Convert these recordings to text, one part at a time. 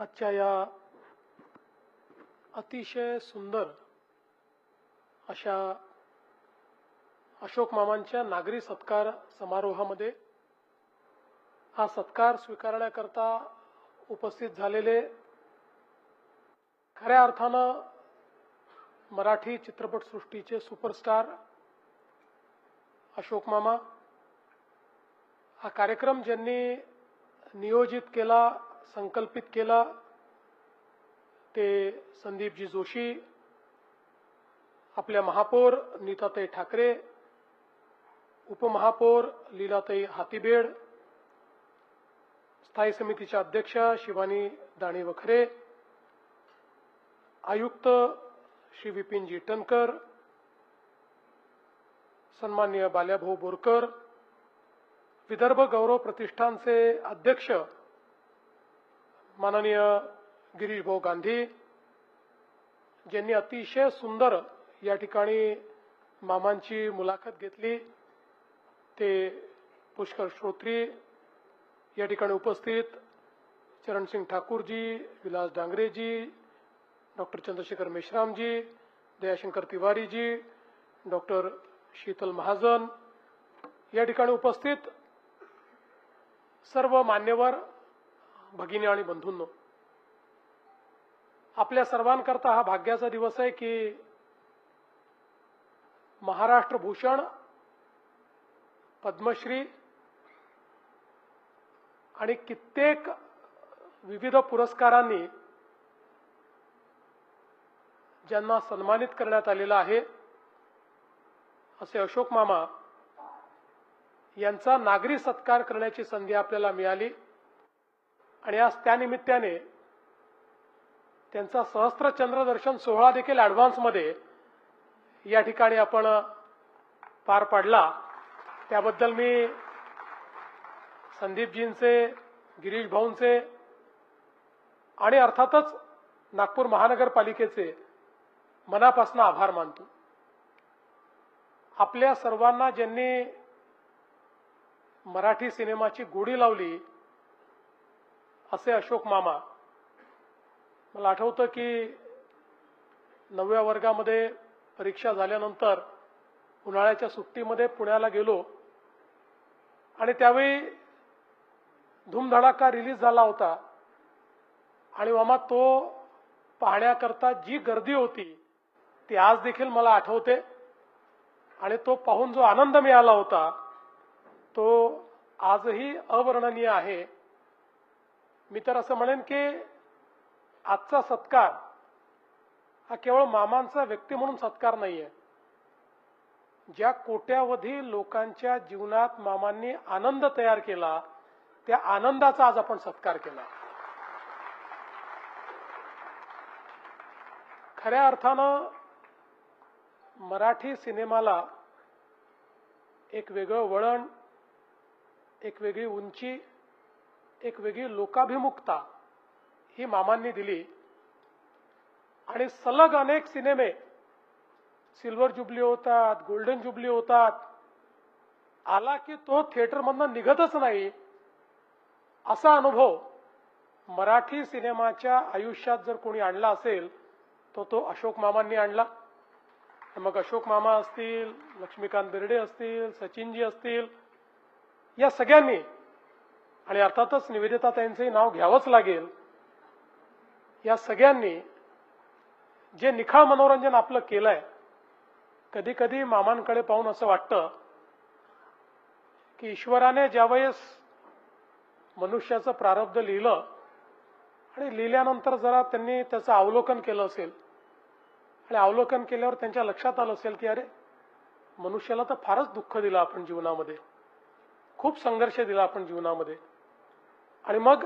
आजच्या या अतिशय सुंदर अशा अशोक मामांच्या नागरी सत्कार समारोहामध्ये हा सत्कार स्वीकारण्याकरता उपस्थित झालेले खऱ्या अर्थानं मराठी चित्रपटसृष्टीचे सुपरस्टार अशोक मामा, हा कार्यक्रम ज्यांनी नियोजित केला, संकल्पित केला ते संदीपजी जोशी, आपल्या महापौर नीताताई ठाकरे, उपमहापौर लीलाताई हातीबेड, स्थायी समितीच्या अध्यक्षा शिवानी दाणी वखरे, आयुक्त श्री विपिनजी टनकर, सन्माननीय बाल्याभाऊ बोरकर, विदर्भ गौरव प्रतिष्ठानचे अध्यक्ष माननीय गिरीश भाऊ गांधी, ज्यांनी अतिशय सुंदर या ठिकाणी मामांची मुलाखत घेतली, ते पुष्कर श्रोत्री, या ठिकाणी उपस्थित चरणसिंग ठाकूरजी, विलास डांगरेजी, डॉक्टर चंद्रशेखर मेश्रामजी, दयाशंकर तिवारीजी, डॉक्टर शीतल महाजन, या ठिकाणी उपस्थित सर्व मान्यवर भगिनी आणि बंधूंनो, आपल्या सर्वांकरता हा भाग्याचा दिवस आहे की महाराष्ट्र भूषण, पद्मश्री आणि कित्येक विविध पुरस्कारांनी ज्यांना सन्मानित करण्यात आलेलं आहे असे अशोक मामा यांचा नागरी सत्कार करण्याची संधी आपल्याला मिळाली आणि आज त्यानिमित्ताने त्यांचा सहस्त्र चंद्रदर्शन सोहळा देखील ॲडव्हान्समध्ये या ठिकाणी आपण पार पाडला। त्याबद्दल मी संदीपजींचे, गिरीश भाऊंचे आणि अर्थातच नागपूर महानगरपालिकेचे मनापासून आभार मानतो। आपल्या सर्वांना ज्यांनी मराठी सिनेमाची गोडी लावली असे अशोक मामा, मला आठवतं की 9व्या वर्गामध्ये परीक्षा झाल्यानंतर उन्हाळ्याच्या सुट्टीमध्ये पुण्याला गेलो आणि त्यावेळी धूमधडाका रिलीज झाला होता आणि मामा तो पाहण्याकरता जी गर्दी होती ती आज देखील मला आठवते आणि तो पाहून जो आनंद मिळाला होता तो आजही अवर्णनीय आहे। मी तर असं म्हणेन की आजचा सत्कार हा केवळ मामांचा व्यक्ती म्हणून सत्कार नाहीये, ज्या कोट्यावधी लोकांच्या जीवनात मामांनी आनंद तयार केला त्या आनंदाचा आज आपण सत्कार केला। खऱ्या अर्थानं मराठी सिनेमाला एक वेगळं वळण, एक वेगळी उंची, एक वेगळी लोकाभिमुखता ही मामांनी दिली आणि सलग अनेक सिनेमे सिल्वर जुबली होतात, गोल्डन जुबली होतात, आला की तो थिएटरमधनं निघतच नाही असा अनुभव मराठी सिनेमाच्या आयुष्यात जर कोणी आणला असेल तो तो अशोक मामांनी आणला। मग अशोक मामा असतील, लक्ष्मीकांत बेर्डे असतील, सचिनजी असतील, या सगळ्यांनी आणि अर्थातच निवेदिताताईंचंही नाव घ्यावंच लागेल, या सगळ्यांनी जे निखळ मनोरंजन आपलं केलंय, कधी कधी मामांकडे पाहून असं वाटतं की ईश्वराने ज्यावेळेस मनुष्याचं प्रारब्ध लिहिलं आणि लिहिल्यानंतर जरा त्यांनी त्याचं अवलोकन केलं असेल आणि अवलोकन केल्यावर त्यांच्या लक्षात आलं असेल की अरे मनुष्याला तर फारच दुःख दिलं आपण जीवनामध्ये, खूप संघर्ष दिला आपण जीवनामध्ये, आणि मग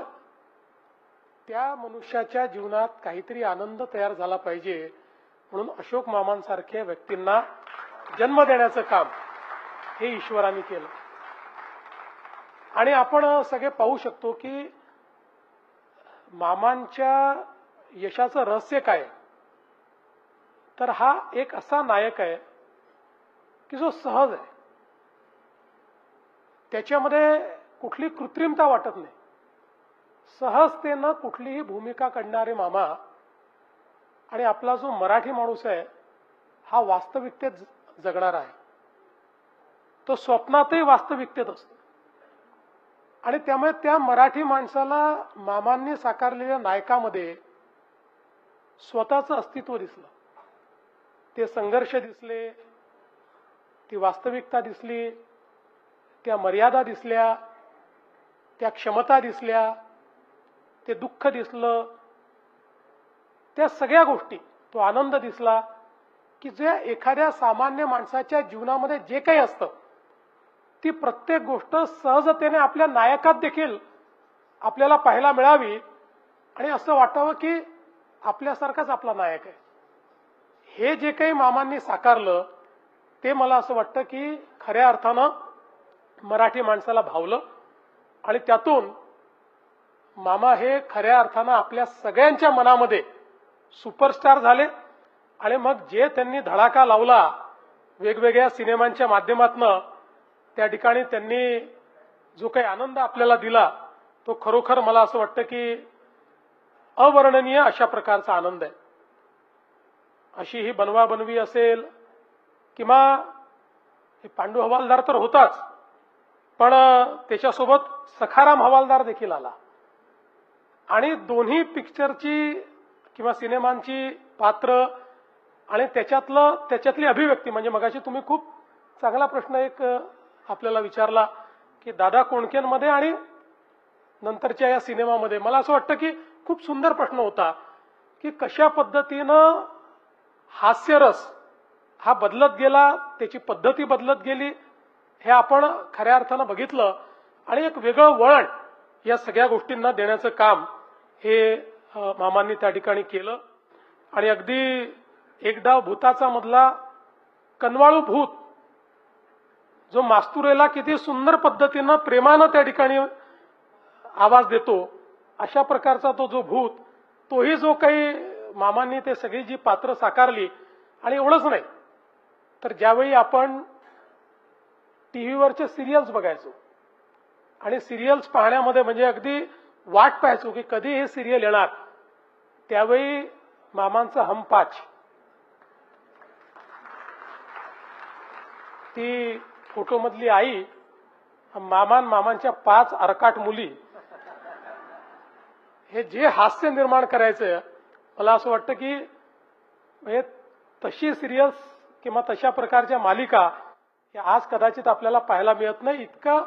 त्या मनुष्याच्या जीवनात काहीतरी आनंद तयार झाला पाहिजे म्हणून अशोक मामांसारख्या व्यक्तींना जन्म देण्याचं काम हे ईश्वराने केलं। आणि आपण सगळे पाहू शकतो की मामांच्या यशाचं रहस्य काय, तर हा एक असा नायक आहे की जो सहज आहे, त्याच्यामध्ये कुठली कृत्रिमता वाटत नाही। सहजतेनं कुठलीही भूमिका करणारे मामा आणि आपला जो मराठी माणूस आहे हा वास्तविकतेत जगणारा आहे. तो स्वप्नातही वास्तविकतेत असतो आणि त्यामुळे त्या मराठी माणसाला मामांनी साकारलेल्या नायकामध्ये स्वतःचं अस्तित्व दिसलं. ते संघर्ष दिसले, ती वास्तविकता दिसली, त्या मर्यादा दिसल्या, त्या क्षमता दिसल्या, ते दुःख दिसलं, त्या सगळ्या गोष्टी, तो आनंद दिसला की जे एखाद्या सामान्य माणसाच्या जीवनामध्ये जे काही असतं ती प्रत्येक गोष्ट सहजतेने आपल्या नायकात देखील आपल्याला पाहायला मिळावी आणि असं वाटावं की आपल्यासारखाच आपला नायक आहे. हे जे काही मामांनी साकारलं ते मला असं वाटतं की खऱ्या अर्थानं मराठी माणसाला भावलं आणि त्यातून मामा हे खऱ्या अर्थानं आपल्या सगळ्यांच्या मनामध्ये सुपरस्टार झाले. आणि मग जे त्यांनी धडाका लावला वेगवेगळ्या सिनेमांच्या माध्यमातून त्या ठिकाणी त्यांनी जो काही आनंद आपल्याला दिला तो खरोखर मला असं वाटतं की अवर्णनीय अशा प्रकारचा आनंद आहे. अशी ही बनवाबनवी असेल किंवा पांडू हवालदार तर होताच, पण त्याच्यासोबत सखाराम हवालदार देखील आला आणि दोन्ही पिक्चरची किंवा सिनेमांची पात्र आणि त्याच्यातली अभिव्यक्ती म्हणजे मगाशी तुम्ही खूप चांगला प्रश्न एक आपल्याला विचारला की दादा कोंडकेंमध्ये आणि नंतरच्या या सिनेमामध्ये मला असं वाटतं की खूप सुंदर प्रश्न होता की कशा पद्धतीनं हास्यरस हा बदलत गेला, त्याची पद्धती बदलत गेली हे आपण खऱ्या अर्थानं बघितलं आणि एक वेगळं वळण या सगळ्या गोष्टींना देण्याचं काम हे मामांनी त्या ठिकाणी केलं. आणि अगदी एक डाव भूताचा मधला कनवाळू भूत जो मास्तुरेला किती सुंदर पद्धतीनं प्रेमानं त्या ठिकाणी आवाज देतो अशा प्रकारचा तो जो भूत तोही जो काही मामांनी ते सगळी जी पात्र साकारली. आणि एवढंच नाही तर ज्यावेळी आपण टीव्हीवरचे सिरियल्स बघायचो आणि सिरियल्स पाहण्यामध्ये म्हणजे अगदी वाट पाहायचो की कधी हे सिरियल येणार, त्यावेळी मामांचं हम पाच ती फोटोमधली आई मामांच्या 5 अर्काट मुली हे जे हास्य निर्माण करायचं मला असं वाटतं की तशी सिरियल्स किंवा तशा प्रकारच्या मालिका आज कदाचित आपल्याला पाहायला मिळत नाही. इतकं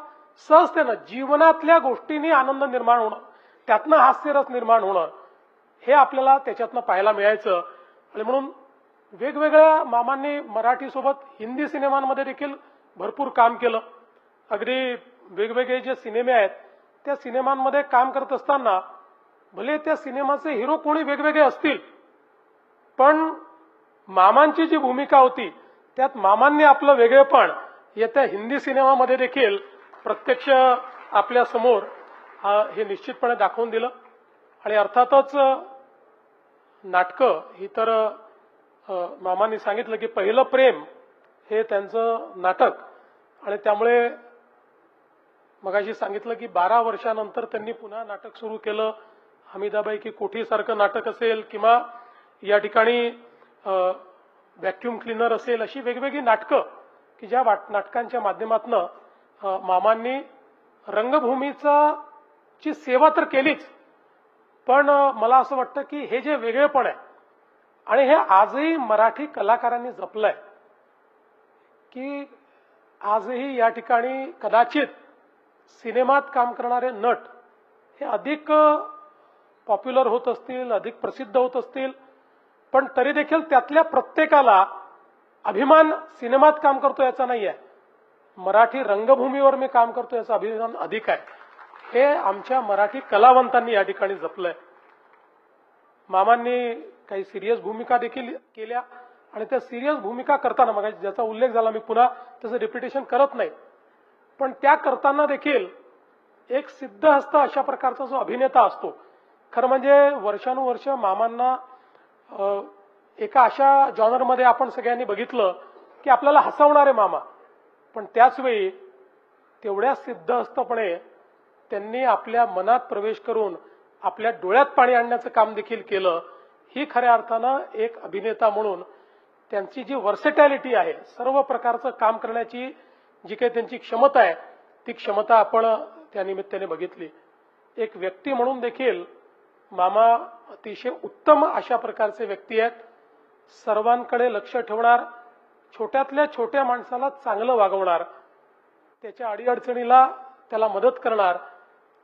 सहजतेनं जीवनातल्या गोष्टींनी आनंद निर्माण होणं, त्यातनं हास्यरस निर्माण होणं हे आपल्याला त्याच्यातनं पाहायला मिळायचं. आणि म्हणून वेगवेगळ्या मामांनी मराठीसोबत हिंदी सिनेमांमध्ये देखील भरपूर काम केलं. अगदी वेगवेगळे जे सिनेमे आहेत त्या सिनेमांमध्ये काम करत असताना भले त्या सिनेमाचे हिरो कोणी वेगवेगळे असतील पण मामांची जी भूमिका होती त्यात मामांनी आपलं वेगळेपण येत्या हिंदी सिनेमामध्ये देखील प्रत्यक्ष आपल्या समोर हे निश्चितपणे दाखवून दिलं. आणि अर्थातच नाटकं ही तर मामांनी सांगितलं की पहिलं प्रेम हे त्यांचं नाटक आणि त्यामुळे मगाशी सांगितलं की 12 वर्षानंतर त्यांनी पुन्हा नाटक सुरू केलं. हमीदाबाई की कोठी सारखं नाटक असेल किंवा या ठिकाणी व्हॅक्यूम क्लीनर असेल अशी वेगवेगळी नाटकं की ज्या नाटकांच्या माध्यमातून मामांनी रंगभूमीची सेवा तर केलीच पण मला असं वाटतं की हे जे वेगळेपण आहे आणि हे आजही मराठी कलाकारांनी जपलंय की आजही या ठिकाणी कदाचित सिनेमात काम करणारे नट हे अधिक पॉप्युलर होत असतील, अधिक प्रसिद्ध होत असतील, पण तरी देखील त्यातल्या प्रत्येकाला अभिमान सिनेमात काम करतो याचा नाही आहे, मराठी रंगभूमीवर मी काम करतो याचा अभिमान अधिक आहे. हे आमच्या मराठी कलावंतांनी या ठिकाणी जपलंय. मामांनी काही सिरियस भूमिका देखील केल्या आणि त्या सिरियस भूमिका करताना मग ज्याचा उल्लेख झाला मी पुन्हा त्याचं रिपिटेशन करत नाही, पण त्या करताना देखील एक सिद्धहस्त अशा प्रकारचा जो अभिनेता असतो, खरं म्हणजे वर्षानुवर्ष मामांना एका अशा जॉनरमध्ये आपण सगळ्यांनी बघितलं की आपल्याला हसवणारे मामा, पण त्याच वेळी तेवढ्या सिद्धहस्तपणे त्यांनी आपल्या मनात प्रवेश करून आपल्या डोळ्यात पाणी आणण्याचं काम देखील केलं. ही खऱ्या अर्थानं एक अभिनेता म्हणून त्यांची जी वर्सेटॅलिटी आहे, सर्व प्रकारचं काम करण्याची जी काही त्यांची क्षमता आहे, ती क्षमता आपण त्या निमित्ताने बघितली. एक व्यक्ती म्हणून देखील मामा अतिशय उत्तम अशा प्रकारचे व्यक्ती आहेत. सर्वांकडे लक्ष ठेवणार, छोट्यातल्या छोट्या माणसाला चांगलं वागवणार, त्याच्या अडीअडचणीला त्याला मदत करणार,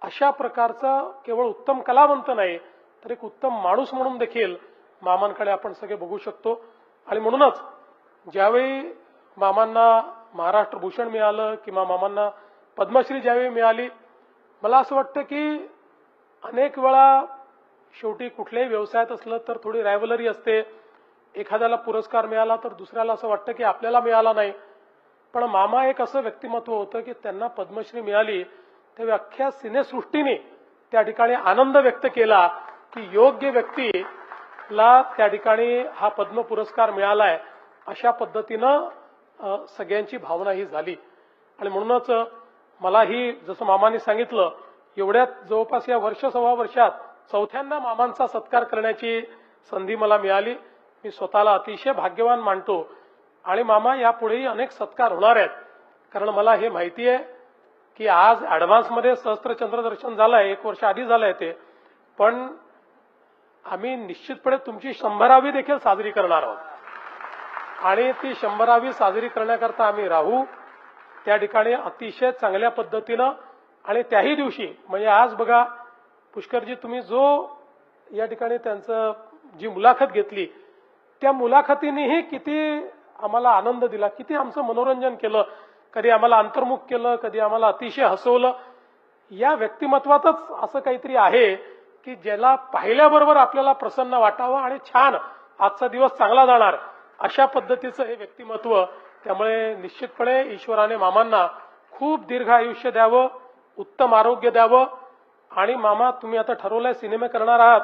अशा प्रकारचा केवळ उत्तम कलावंत नाही तर एक उत्तम माणूस म्हणून देखील मामांकडे आपण सगळे बघू शकतो. आणि म्हणूनच ज्यावेळी मामांना महाराष्ट्र भूषण मिळालं किंवा मामांना पद्मश्री ज्यावेळी मिळाली, मला असं वाटतं की अनेक वेळा शेवटी कुठल्याही व्यवसायात असलं तर थोडी रायव्हलरी असते. एखाद्याला पुरस्कार मिळाला तर दुसऱ्याला असं वाटतं की आपल्याला मिळाला नाही. पण मामा एक असं व्यक्तिमत्व होतं की त्यांना पद्मश्री मिळाली तेव्हा अख्ख्या सिनेसृष्टीने त्या ठिकाणी आनंद व्यक्त केला की योग्य व्यक्तीला त्या ठिकाणी हा पद्म पुरस्कार मिळालाय, अशा पद्धतीनं सगळ्यांची भावना ही झाली. आणि म्हणूनच मलाही जसं मामांनी सांगितलं, एवढ्यात जवळपास या वर्ष सव्वा वर्षात चौथ्यांदा मामांचा सत्कार करण्याची संधी मला मिळाली. मी स्वतःला अतिशय भाग्यवान मानतो. आणि मामा यापुढेही अनेक सत्कार होणार आहेत, कारण मला हे माहिती आहे की आज ऍडव्हान्समध्ये सहस्त्रचंद्र दर्शन झालंय, 1 वर्ष आधी झालंय ते, पण आम्ही निश्चितपणे तुमची 100वी देखील साजरी करणार आहोत. आणि ती 100वी साजरी करण्याकरता आम्ही राहू त्या ठिकाणी अतिशय चांगल्या पद्धतीनं. आणि त्याही दिवशी म्हणजे आज बघा पुष्करजी, तुम्ही जो या ठिकाणी त्यांचं जी मुलाखत घेतली, त्या मुलाखतीनेही किती आम्हाला आनंद दिला, किती आमचं मनोरंजन केलं, कधी आम्हाला अंतर्मुख केलं, कधी आम्हाला अतिशय हसवलं. या व्यक्तिमत्वातच असं काहीतरी आहे की ज्याला पाहिल्याबरोबर आपल्याला प्रसन्न वाटावं आणि छान आजचा दिवस चांगला जाणार, अशा पद्धतीचं हे व्यक्तिमत्व. त्यामुळे निश्चितपणे ईश्वराने मामांना खूप दीर्घ आयुष्य द्यावं, उत्तम आरोग्य द्यावं. आणि मामा, तुम्ही आता ठरवलंय सिनेमे करणार आहात,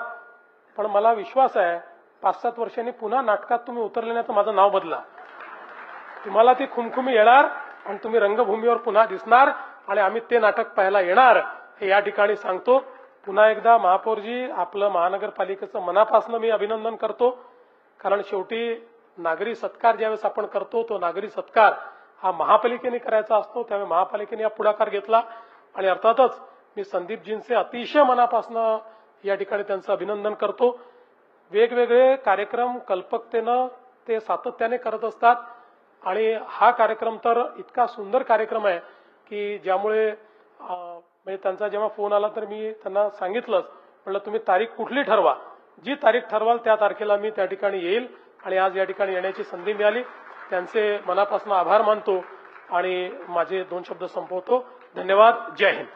पण मला विश्वास आहे 5-7 वर्षांनी पुन्हा नाटकात तुम्ही उतरले नाही तर माझं नाव बदला. तुम्हाला ती खुमखुमी येणार आणि तुम्ही रंगभूमीवर पुन्हा दिसणार आणि आम्ही ते नाटक पाहायला येणार, हे या ठिकाणी सांगतो. पुन्हा एकदा महापौरजी, आपलं महानगरपालिकेचं मनापासून मी अभिनंदन करतो. कारण शेवटी नागरी सत्कार ज्यावेळेस आपण करतो, तो नागरी सत्कार हा महापालिकेने करायचा असतो. त्यामुळे महापालिकेने हा पुढाकार घेतला. आणि अर्थातच मी संदीपजींचे अतिशय मनापासून या ठिकाणी त्यांचं अभिनंदन करतो. वेगवेगळे कार्यक्रम कल्पकतेनं ते सातत्याने करत असतात. आणि हा कार्यक्रम तर इतका सुंदर कार्यक्रम आहे की ज्यामुळे म्हणजे त्यांचा जेव्हा फोन आला तर मी त्यांना सांगितलंच, म्हटलं तुम्ही तारीख कुठली ठरवा, जी तारीख ठरवाल त्या तारखेला मी त्या ठिकाणी येईल. आणि आज या ठिकाणी येण्याची संधी मिळाली, त्यांचे मनापासून आभार मानतो आणि माझे 2 शब्द संपवतो. धन्यवाद. जय हिंद.